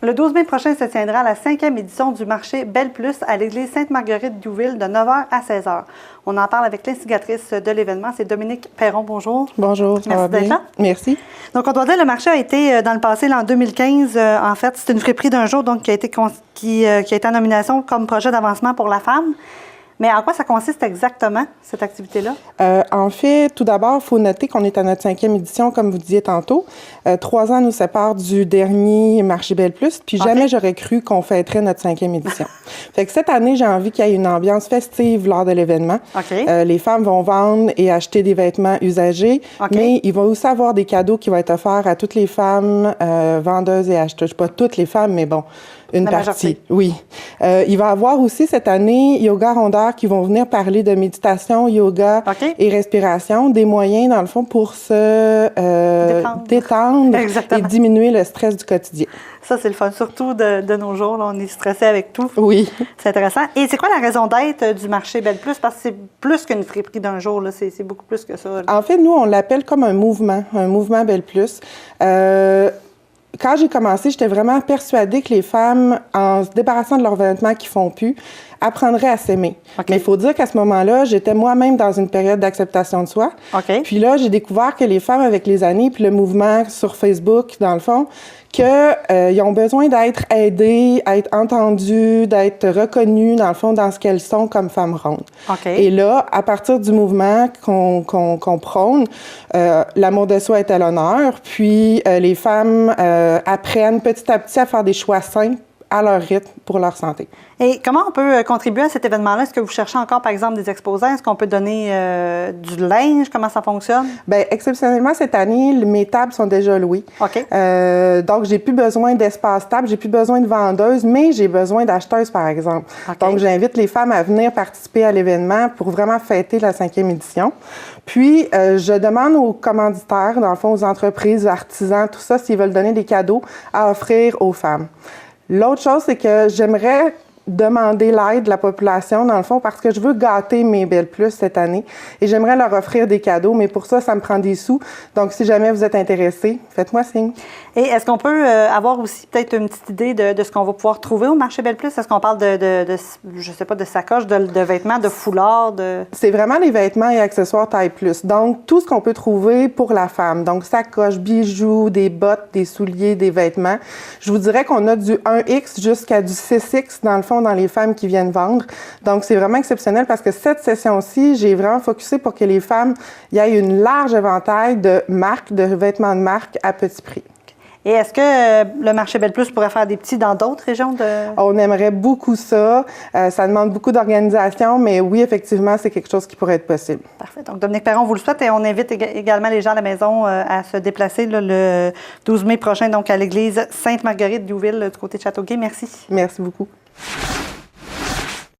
Le 12 mai prochain se tiendra la 5e édition du marché Belle Plus à l'église Sainte-Marguerite-Diouville de 9h à 16h. On en parle avec l'instigatrice de l'événement, c'est Dominique Perron. Bonjour. Bonjour, ça va bien? Merci. Donc, on doit dire que le marché a été, dans le passé, en 2015, en fait, c'est une friperie d'un jour donc, qui a été en nomination comme projet d'avancement pour la femme. Mais en quoi ça consiste exactement, cette activité-là? En fait, tout d'abord, il faut noter qu'on est à notre 5e édition, comme vous disiez tantôt. 3 ans nous séparent du dernier marché Belle Plus, puis jamais j'aurais cru qu'on fêterait notre 5e édition. Fait que cette année, j'ai envie qu'il y ait une ambiance festive lors de l'événement. Les femmes vont vendre et acheter des vêtements usagés, mais il va aussi avoir des cadeaux qui vont être offerts à toutes les femmes vendeuses et acheteuses. Pas toutes les femmes, mais bon, une partie. Oui. Il va y avoir aussi cette année Yoga Rondeur qui vont venir parler de méditation, yoga et respiration, des moyens dans le fond pour se détendre et diminuer le stress du quotidien. Ça, c'est le fun, surtout de nos jours. Là, on est stressé avec tout. Oui. C'est intéressant. Et c'est quoi la raison d'être du marché Belle Plus? Parce que c'est plus qu'une friperie d'un jour. C'est beaucoup plus que ça. Là. En fait, nous, on l'appelle comme un mouvement Belle Plus. Quand j'ai commencé, j'étais vraiment persuadée que les femmes, en se débarrassant de leurs vêtements qui font plus, apprendraient à s'aimer. Mais il faut dire qu'à ce moment-là, j'étais moi-même dans une période d'acceptation de soi. Puis là, j'ai découvert que les femmes, avec les années, puis le mouvement sur Facebook, dans le fond, qu'ils ont besoin d'être aidées, d'être entendues, d'être reconnues, dans le fond, dans ce qu'elles sont comme femmes rondes. Et là, à partir du mouvement qu'on prône, l'amour de soi est à l'honneur, puis les femmes apprennent petit à petit à faire des choix sains à leur rythme pour leur santé. Et comment on peut contribuer à cet événement-là? Est-ce que vous cherchez encore, par exemple, des exposants? Est-ce qu'on peut donner du linge? Comment ça fonctionne? Bien, exceptionnellement, cette année, mes tables sont déjà louées. Donc, j'ai plus besoin d'espace table, j'ai plus besoin de vendeuses, mais j'ai besoin d'acheteuses, par exemple. Donc, j'invite les femmes à venir participer à l'événement pour vraiment fêter la 5e édition. Puis, je demande aux commanditaires, dans le fond, aux entreprises, aux artisans, tout ça, s'ils veulent donner des cadeaux à offrir aux femmes. L'autre chose, c'est que j'aimerais demander l'aide de la population, dans le fond, parce que je veux gâter mes Belle Plus cette année et j'aimerais leur offrir des cadeaux, mais pour ça, ça me prend des sous. Donc, si jamais vous êtes intéressés, faites-moi signe. Et est-ce qu'on peut avoir aussi peut-être une petite idée de ce qu'on va pouvoir trouver au marché Belle Plus? Est-ce qu'on parle je sais pas, de sacoches, de vêtements, de foulards? C'est vraiment les vêtements et accessoires taille plus. Donc, tout ce qu'on peut trouver pour la femme. Donc, sacoches, bijoux, des bottes, des souliers, des vêtements. Je vous dirais qu'on a du 1X jusqu'à du 6X, dans le fond, dans les femmes qui viennent vendre. Donc, c'est vraiment exceptionnel parce que cette session-ci, j'ai vraiment focusé pour que les femmes, il y ait une large éventail de marques, de vêtements de marque à petit prix. Et est-ce que le marché Belle Plus pourrait faire des petits dans d'autres régions? On aimerait beaucoup ça. Ça demande beaucoup d'organisation, mais oui, effectivement, c'est quelque chose qui pourrait être possible. Parfait. Donc, Dominique Perron, vous le souhaite et on invite également les gens à la maison à se déplacer là, le 12 mai prochain donc à l'église Sainte-Marguerite-Diouville du côté de Châteauguay. Merci. Merci beaucoup.